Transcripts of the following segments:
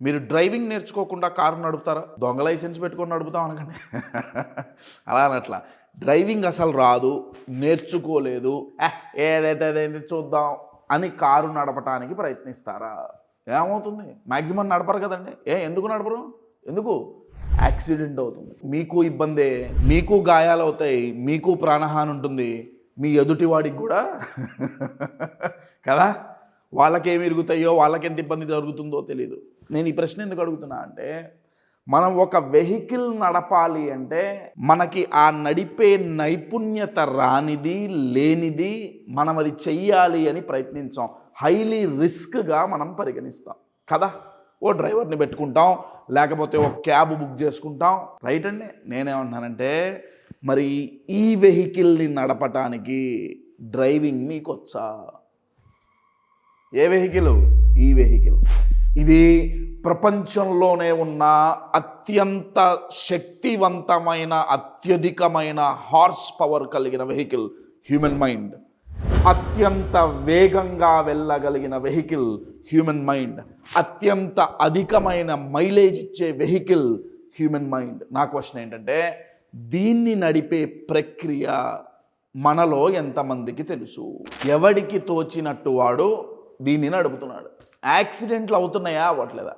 మీరు డ్రైవింగ్ నేర్చుకోకుండా కారు నడుపుతారా? దొంగ లైసెన్స్ పెట్టుకొని నడుపుతాం అనకండి. అలా అనట్లా. డ్రైవింగ్ అసలు రాదు, నేర్చుకోలేదు, ఏదైతే అదైతే చూద్దాం అని కారు నడపటానికి ప్రయత్నిస్తారా? ఏమవుతుంది? మ్యాక్సిమం నడపరు కదండి. ఎందుకు నడపరు? ఎందుకు? యాక్సిడెంట్ అవుతుంది, మీకు ఇబ్బందే, మీకు గాయాలు అవుతాయి, మీకు ప్రాణహాని ఉంటుంది, మీ ఎదుటివాడికి కూడా కదా, వాళ్ళకేమి ఇరుగుతాయో, వాళ్ళకెంత ఇబ్బంది జరుగుతుందో తెలియదు. నేను ఈ ప్రశ్న ఎందుకు అడుగుతున్నా అంటే, మనం ఒక వెహికల్ నడపాలి అంటే మనకి ఆ నడిపే నైపుణ్యత రానిది, లేనిది, మనం అది చెయ్యాలి అని ప్రయత్నించాం. హైలీ రిస్క్గా మనం పరిగణిస్తాం కదా. ఓ డ్రైవర్ని పెట్టుకుంటాం, లేకపోతే ఒక క్యాబ్ బుక్ చేసుకుంటాం, రైట్ అండి. నేనేమంటున్నానంటే, మరి ఈ వెహికల్ని నడపటానికి డ్రైవింగ్ మీకు వచ్చా? ఏ వెహికల్? ఈ వెహికల్. ఇది ప్రపంచంలోనే ఉన్న అత్యంత శక్తివంతమైన, అత్యధికమైన హార్స్ పవర్ కలిగిన వెహికల్ హ్యూమన్ మైండ్. అత్యంత వేగంగా వెళ్ళగలిగిన వెహికల్ హ్యూమన్ మైండ్. అత్యంత అధికమైన మైలేజ్ ఇచ్చే వెహికల్ హ్యూమన్ మైండ్. నా క్వశ్చన్ ఏంటంటే, దీన్ని నడిపే ప్రక్రియ మనలో ఎంతమందికి తెలుసు? ఎవడికి తోచినట్టు వాడు దీన్ని నడుపుతున్నాడు. యాక్సిడెంట్లు అవుతున్నాయా, అవ్వట్లేదా?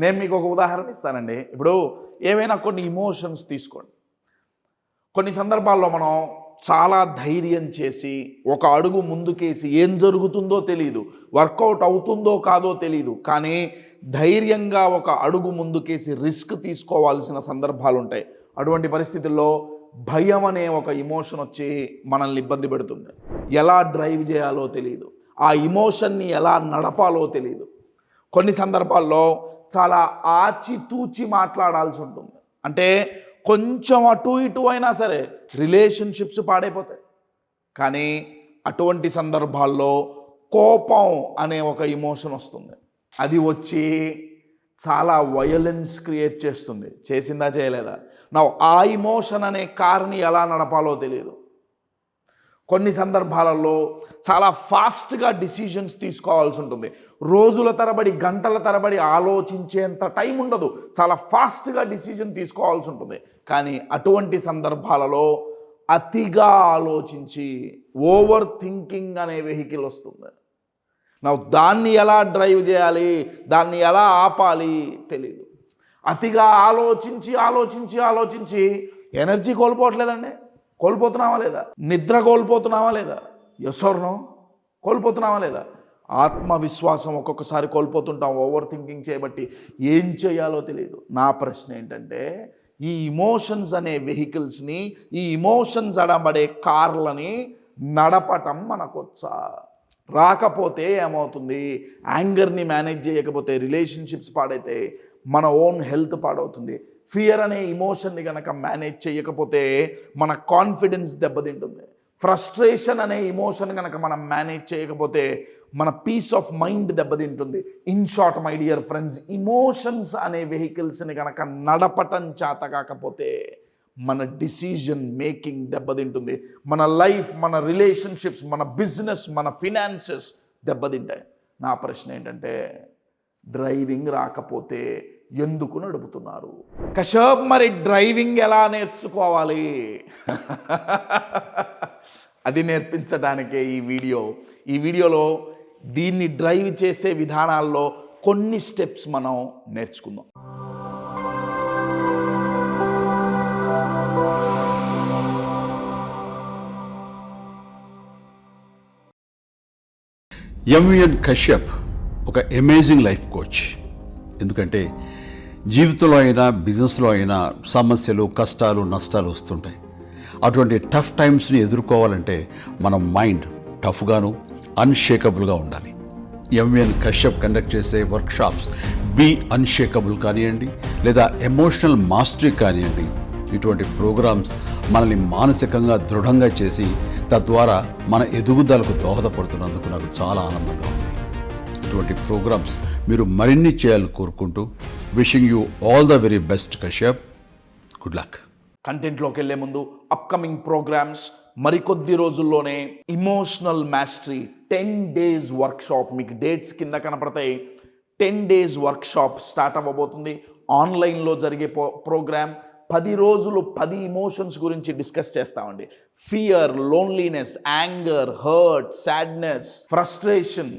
నేను మీకు ఒక ఉదాహరణ ఇస్తానండి. ఇప్పుడు ఏవైనా కొన్ని ఇమోషన్స్ తీసుకోండి. కొన్ని సందర్భాల్లో మనం చాలా ధైర్యం చేసి ఒక అడుగు ముందుకేసి ఏం జరుగుతుందో తెలియదు, వర్కౌట్ అవుతుందో కాదో తెలియదు, కానీ ధైర్యంగా ఒక అడుగు ముందుకేసి రిస్క్ తీసుకోవాల్సిన సందర్భాలు ఉంటాయి. అటువంటి పరిస్థితుల్లో భయం అనే ఒక ఇమోషన్ వచ్చి మనల్ని ఇబ్బంది పెడుతుంది. ఎలా డ్రైవ్ చేయాలో తెలియదు, ఆ ఇమోషన్ని ఎలా నడపాలో తెలియదు. కొన్ని సందర్భాల్లో చాలా ఆచితూచి మాట్లాడాల్సి ఉంటుంది. అంటే కొంచెం అటు ఇటు అయినా సరే రిలేషన్షిప్స్ పాడైపోతాయి. కానీ అటువంటి సందర్భాల్లో కోపం అనే ఒక ఇమోషన్ వస్తుంది. అది వచ్చి చాలా వయలెన్స్ క్రియేట్ చేస్తుంది. చేసిందా, చేయలేదా? ఆ ఇమోషన్ అనే కార్ని ఎలా నడపాలో తెలియదు. కొన్ని సందర్భాలలో చాలా ఫాస్ట్గా డిసిషన్స్ తీసుకోవాల్సి ఉంటుంది. రోజుల తరబడి, గంటల తరబడి ఆలోచించేంత టైం ఉండదు. చాలా ఫాస్ట్గా డిసిజన్ తీసుకోవాల్సి ఉంటుంది. కానీ అటువంటి సందర్భాలలో అతిగా ఆలోచించి ఓవర్ థింకింగ్ అనే వెహికల్ వస్తుంది. దాన్ని ఎలా డ్రైవ్ చేయాలి, దాన్ని ఎలా ఆపాలి తెలియదు. అతిగా ఆలోచించి ఆలోచించి ఆలోచించి ఎనర్జీ కోల్పోవట్లేదండి. కోల్పోతున్నావా లేదా? నిద్ర కోల్పోతున్నావా లేదా? Yes or no? కోల్పోతున్నావా లేదా? ఆత్మవిశ్వాసం ఒక్కొక్కసారి కోల్పోతుంటాం ఓవర్ థింకింగ్ చేయబట్టి. ఏం చేయాలో తెలియదు. నా ప్రశ్న ఏంటంటే, ఈ ఇమోషన్స్ అనే వెహికల్స్ని, ఈ ఇమోషన్స్ అనబడే కార్లని నడపటం మనకొచ్చా? రాకపోతే ఏమవుతుంది? యాంగర్ని మేనేజ్ చేయకపోతే రిలేషన్షిప్స్ పాడైతే, మన ఓన్ హెల్త్ పాడవుతుంది. ఫియర్ అనే ఇమోషన్ని కనుక మేనేజ్ చేయకపోతే మన కాన్ఫిడెన్స్ దెబ్బతింటుంది. ఫ్రస్ట్రేషన్ అనే ఇమోషన్ కనుక మనం మేనేజ్ చేయకపోతే మన పీస్ ఆఫ్ మైండ్ దెబ్బతింటుంది. In short my dear friends, emotions అనే వెహికల్స్ని కనుక నడపటం చేత కాకపోతే మన డిసిజన్ మేకింగ్ దెబ్బతింటుంది. మన లైఫ్, మన రిలేషన్షిప్స్, మన బిజినెస్, మన ఫినాన్సెస్ దెబ్బతింటాయి. నా ప్రశ్న ఏంటంటే, డ్రైవింగ్ రాకపోతే ఎందుకు నడుపుతున్నారు? కశ్యప్, మరి డ్రైవింగ్ ఎలా నేర్చుకోవాలి? అది నేర్పించడానికే ఈ వీడియో. ఈ వీడియోలో దీన్ని డ్రైవ్ చేసే విధానాల్లో కొన్ని స్టెప్స్ మనం నేర్చుకుందాం. ఎంవిఎన్ కశ్యప్ ఒక అమేజింగ్ లైఫ్ కోచ్. ఎందుకంటే జీవితంలో అయినా, బిజినెస్లో అయినా సమస్యలు, కష్టాలు, నష్టాలు వస్తుంటాయి. అటువంటి టఫ్ టైమ్స్ని ఎదుర్కోవాలంటే మన మైండ్ టఫ్గాను, అన్షేకబుల్గా ఉండాలి. ఎంవిఎన్ కశ్యప్ కండక్ట్ చేసే వర్క్షాప్స్ బీ అన్షేకబుల్ కానివ్వండి, లేదా ఎమోషనల్ మాస్టరీ కానివ్వండి, ఇటువంటి ప్రోగ్రామ్స్ మనల్ని మానసికంగా దృఢంగా చేసి తద్వారా మన ఎదుగుదలకు దోహదపడుతున్నందుకు నాకు చాలా ఆనందంగా ఉంది. ఇటువంటి ప్రోగ్రామ్స్ మీరు మరిన్ని చేయాలని కోరుకుంటూ, wishing you all the very best Kashyap. Good luck. కంటెంట్లోకి వెళ్ళే ముందు అప్కమింగ్ ప్రోగ్రామ్స్ మరికొద్ది రోజుల్లోనే ఇమోషనల్ మాస్టరీ 10 days వర్క్షాప్, మీకు డేట్స్ కింద కనపడతాయి. 10 days వర్క్షాప్ స్టార్ట్ అవ్వబోతుంది. ఆన్లైన్లో జరిగే ప్రోగ్రామ్. 10 రోజులు 10 ఇమోషన్స్ గురించి డిస్కస్ చేస్తామండి. Fear, loneliness, anger, hurt, sadness, frustration,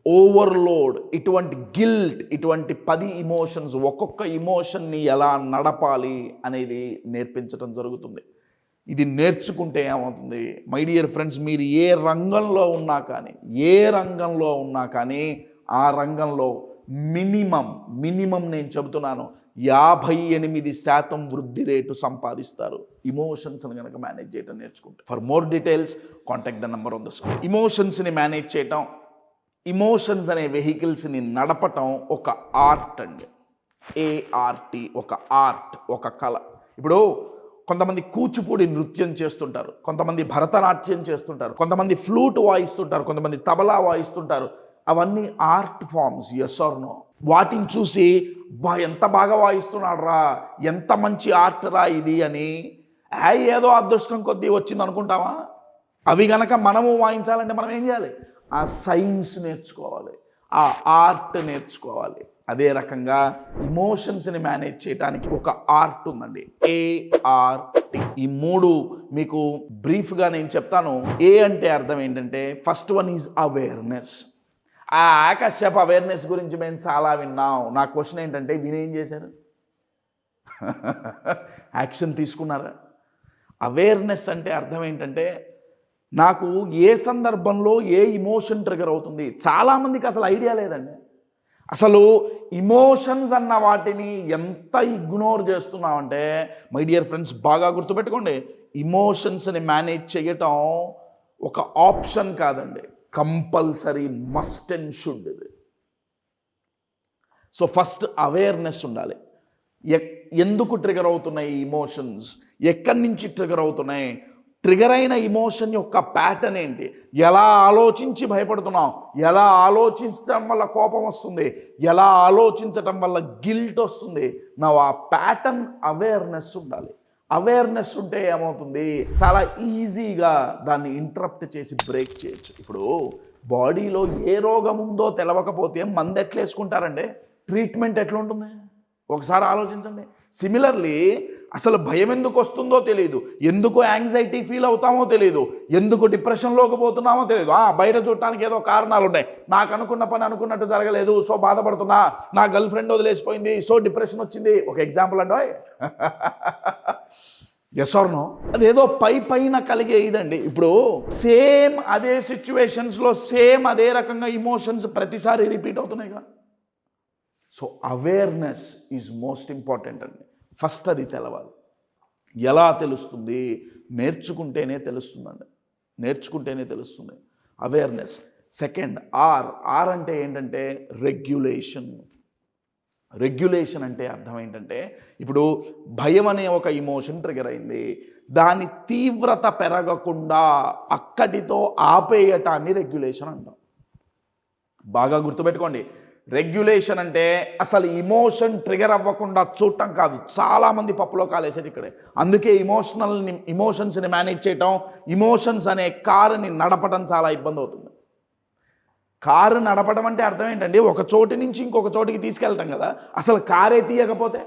overload, ఇటువంటి గిల్ట్, ఇటువంటి 10 ఇమోషన్స్, ఒక్కొక్క ఇమోషన్ని ఎలా నడపాలి అనేది నేర్పించడం జరుగుతుంది. ఇది నేర్చుకుంటే ఏమవుతుంది మై డియర్ ఫ్రెండ్స్, మీరు ఏ రంగంలో ఉన్నా కానీ ఆ రంగంలో మినిమం నేను చెబుతున్నాను 58% వృద్ధి రేటు సంపాదిస్తారు ఇమోషన్స్ని కనుక మేనేజ్ చేయడం నేర్చుకుంటే. For more details contact the number on the screen. ఇమోషన్స్ని మేనేజ్ చేయటం, ఇమోషన్స్ అనే వెహికల్స్ని నడపటం ఒక ఆర్ట్ అండి. ART, ఒక ఆర్ట్, ఒక కళ. ఇప్పుడు కొంతమంది కూచిపూడి నృత్యం చేస్తుంటారు, కొంతమంది భరతనాట్యం చేస్తుంటారు, కొంతమంది ఫ్లూట్ వాయిస్తుంటారు, కొంతమంది తబలా వాయిస్తుంటారు. అవన్నీ art forms, yes or no? వాటిని చూసి ఎంత బాగా వాయిస్తున్నాడు రా, ఎంత మంచి ఆర్ట్ రా ఇది అని ఏదో అదృష్టం కొద్దీ వచ్చింది అనుకుంటామా? అవి గనక మనము వాయించాలంటే మనం ఏం చేయాలి? ఆ సైన్స్ నేర్చుకోవాలి, ఆ ఆర్ట్ నేర్చుకోవాలి. అదే రకంగా ఇమోషన్స్ని మేనేజ్ చేయడానికి ఒక ఆర్ట్ ఉందండి, ART. ఈ 3 మీకు బ్రీఫ్గా నేను చెప్తాను. ఏ అంటే అర్థం ఏంటంటే, ఫస్ట్ వన్ ఈజ్ అవేర్నెస్. ఆకాశపు అవేర్నెస్ గురించి మేము చాలా విన్నాం. నా క్వశ్చన్ ఏంటంటే, వినేం చేశారు? యాక్షన్ తీసుకున్నారా? అవేర్నెస్ అంటే అర్థం ఏంటంటే, నాకు ఏ సందర్భంలో ఏ ఇమోషన్ ట్రిగర్ అవుతుంది. చాలామందికి అసలు ఐడియా లేదండి. అసలు ఇమోషన్స్ అన్న వాటిని ఎంత ఇగ్నోర్ చేస్తున్నామంటే, మై డియర్ ఫ్రెండ్స్ బాగా గుర్తుపెట్టుకోండి, ఇమోషన్స్ని మేనేజ్ చేయటం ఒక ఆప్షన్ కాదండి, కంపల్సరీ, మస్ట్ అండ్ షుడ్. ఇది. సో ఫస్ట్ అవేర్నెస్ ఉండాలి. ఎందుకు ట్రిగర్ అవుతున్నాయి ఇమోషన్స్, ఎక్కడి నుంచి ట్రిగర్ అవుతున్నాయి, ట్రిగర్ అయిన ఇమోషన్ యొక్క ప్యాటర్న్ ఏంటి, ఎలా ఆలోచించి భయపడుతున్నాం, ఎలా ఆలోచించడం వల్ల కోపం వస్తుంది, ఎలా ఆలోచించటం వల్ల గిల్ట్ వస్తుంది. నా ఆ ప్యాటర్న్ అవేర్నెస్ ఉండాలి. అవేర్నెస్ ఉంటే ఏమవుతుంది, చాలా ఈజీగా దాన్ని ఇంటరప్ట్ చేసి బ్రేక్ చేయొచ్చు. ఇప్పుడు బాడీలో ఏ రోగం ఉందో తెలవకపోతే మందు ఎట్లా వేసుకుంటారండి, ట్రీట్మెంట్ ఎట్లా ఉంటుంది ఒకసారి ఆలోచించండి. సిమిలర్లీ అసలు భయం ఎందుకు వస్తుందో తెలియదు, ఎందుకు యాంగ్జైటీ ఫీల్ అవుతామో తెలియదు, ఎందుకు డిప్రెషన్లోకి పోతున్నామో తెలియదు. బయట చూడటానికి ఏదో కారణాలు ఉన్నాయి, నాకు అనుకున్న పని అనుకున్నట్టు జరగలేదు సో బాధపడుతున్నా, నా గర్ల్ ఫ్రెండ్ వదిలేసిపోయింది సో డిప్రెషన్ వచ్చింది. ఒక ఎగ్జాంపుల్ అండి. Yes or no? అదేదో పైన కలిగే ఇదండి. ఇప్పుడు సేమ్ అదే సిచ్యువేషన్స్లో సేమ్ అదే రకంగా ఇమోషన్స్ ప్రతిసారి రిపీట్ అవుతున్నాయి కదా. So awareness is most important అండి. ఫస్ట్ అది తెలవాలి. ఎలా తెలుస్తుంది? నేర్చుకుంటేనే తెలుస్తుందండి, నేర్చుకుంటేనే తెలుస్తుంది అవేర్నెస్. సెకండ్ ఆర్ అంటే ఏంటంటే రెగ్యులేషన్. రెగ్యులేషన్ అంటే అర్థం ఏంటంటే, ఇప్పుడు భయం అనే ఒక ఇమోషన్ ట్రిగర్ అయింది, దాని తీవ్రత పెరగకుండా అక్కడితో ఆపేయటాన్ని రెగ్యులేషన్ అంటాం. బాగా గుర్తుపెట్టుకోండి, రెగ్యులేషన్ అంటే అసలు ఇమోషన్ ట్రిగర్ అవ్వకుండా చూడటం కాదు. చాలామంది పప్పులో కాలేసేది ఇక్కడే. అందుకే ఇమోషన్స్ని మేనేజ్ చేయటం, ఇమోషన్స్ అనే కారుని నడపడం చాలా ఇబ్బంది అవుతుంది. కారు నడపడం అంటే అర్థం ఏంటండి, ఒక చోటు నుంచి ఇంకొక చోటికి తీసుకెళ్ళటం కదా. అసలు కారే తీయకపోతే,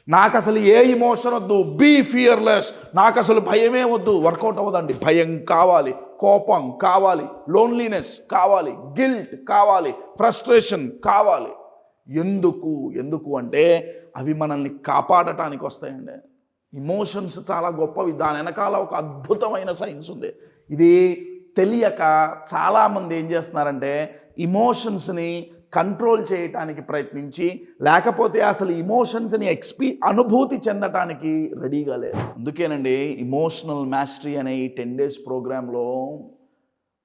నాకు అసలు ఏ ఇమోషన్ వద్దు, బీ ఫియర్లెస్, నాకు అసలు భయమే వద్దు, వర్కౌట్ అవ్వదండి. భయం కావాలి, కోపం కావాలి, లోన్లీనెస్ కావాలి, గిల్ట్ కావాలి, ఫ్రస్ట్రేషన్ కావాలి. ఎందుకు అంటే అవి మనల్ని కాపాడటానికి వస్తాయండి. ఇమోషన్స్ చాలా గొప్పవి, దాని వెనకాల ఒక అద్భుతమైన సైన్స్ ఉంది. ఇది తెలియక చాలామంది ఏం చేస్తున్నారంటే ఇమోషన్స్ని కంట్రోల్ చేయటానికి ప్రయత్నించి, లేకపోతే అసలు ఇమోషన్స్ని అనుభూతి చెందటానికి రెడీగా లేదు. అందుకేనండి ఇమోషనల్ మాస్టరీ అనే ఈ 10 days ప్రోగ్రాంలో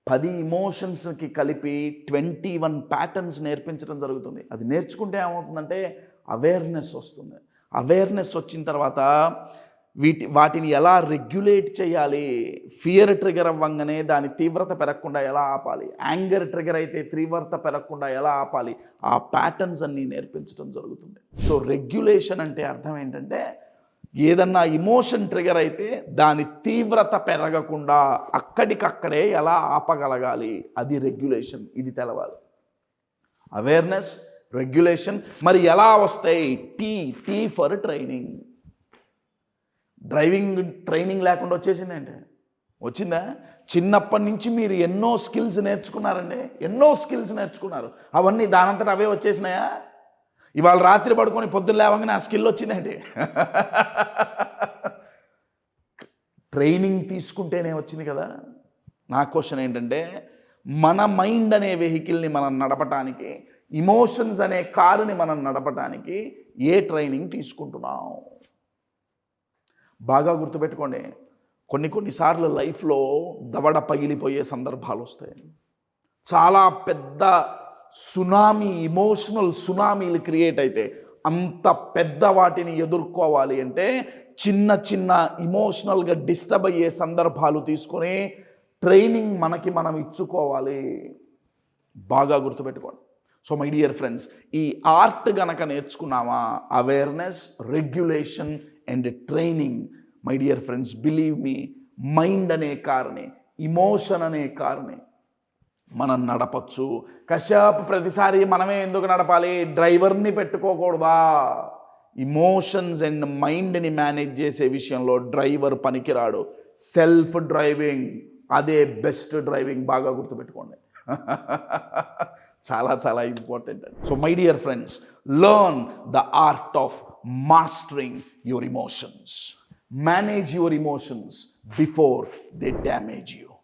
10 ఇమోషన్స్కి కలిపి 21 ప్యాటర్న్స్ నేర్పించడం జరుగుతుంది. అది నేర్చుకుంటే ఏమవుతుందంటే అవేర్నెస్ వస్తుంది. అవేర్నెస్ వచ్చిన తర్వాత వాటిని ఎలా రెగ్యులేట్ చేయాలి, ఫియర్ ట్రిగర్ అవ్వంగానే దాని తీవ్రత పెరగకుండా ఎలా ఆపాలి, యాంగర్ ట్రిగర్ అయితే తీవ్రత పెరగకుండా ఎలా ఆపాలి, ఆ ప్యాటర్న్స్ అన్నీ నేర్పించడం జరుగుతుంది. సో రెగ్యులేషన్ అంటే అర్థం ఏంటంటే, ఏదన్నా ఇమోషన్ ట్రిగర్ అయితే దాని తీవ్రత పెరగకుండా అక్కడికక్కడే ఎలా ఆపగలగాలి, అది రెగ్యులేషన్. ఇది తెలవాలి. Awareness, regulation. మరి ఎలా వస్తాయి? Tea for training. Driving training లేకుండా వచ్చేసిందండి, వచ్చిందా? చిన్నప్పటి నుంచి మీరు ఎన్నో స్కిల్స్ నేర్చుకున్నారండి, ఎన్నో స్కిల్స్ నేర్చుకున్నారు. అవన్నీ దానంతట అవే వచ్చేసినాయా? ఇవాళ రాత్రి పడుకొని పొద్దున్న లేవగానే ఆ స్కిల్ వచ్చిందండి. ట్రైనింగ్ తీసుకుంటేనే వచ్చింది కదా. నా క్వశ్చన్ ఏంటంటే, మన మైండ్ అనే వెహికల్ని మనం నడపటానికి, ఇమోషన్స్ అనే కారుని మనం నడపటానికి ఏ ట్రైనింగ్ తీసుకుంటున్నాం? బాగా గుర్తుపెట్టుకోండి, కొన్నిసార్లు లైఫ్లో దవడ పగిలిపోయే సందర్భాలు వస్తాయి. చాలా పెద్ద సునామీ, ఇమోషనల్ సునామీలు క్రియేట్ అయితే, అంత పెద్ద వాటిని ఎదుర్కోవాలి అంటే చిన్న చిన్న ఇమోషనల్గా డిస్టర్బ్ అయ్యే సందర్భాలు తీసుకొని ట్రైనింగ్ మనకి మనం ఇచ్చుకోవాలి. బాగా గుర్తుపెట్టుకోండి. సో మై డియర్ ఫ్రెండ్స్, ఈ ఆర్ట్ గనక నేర్చుకున్నామా, awareness, regulation and training, my dear friends, believe me, mind అనే కార్ని, ఇమోషన్ అనే కార్ని మనం నడపచ్చు. కశ్యప్, ప్రతిసారి మనమే ఎందుకు నడపాలి? డ్రైవర్ని పెట్టుకోకూడదా? ఇమోషన్స్ అండ్ మైండ్ని మేనేజ్ చేసే విషయంలో డ్రైవర్ పనికిరాడు. సెల్ఫ్ డ్రైవింగ్, అదే బెస్ట్ డ్రైవింగ్. బాగా గుర్తుపెట్టుకోండి. చాలా చాలా important. So my dear friends, learn the art of mastering your emotions. Manage your emotions before they damage you.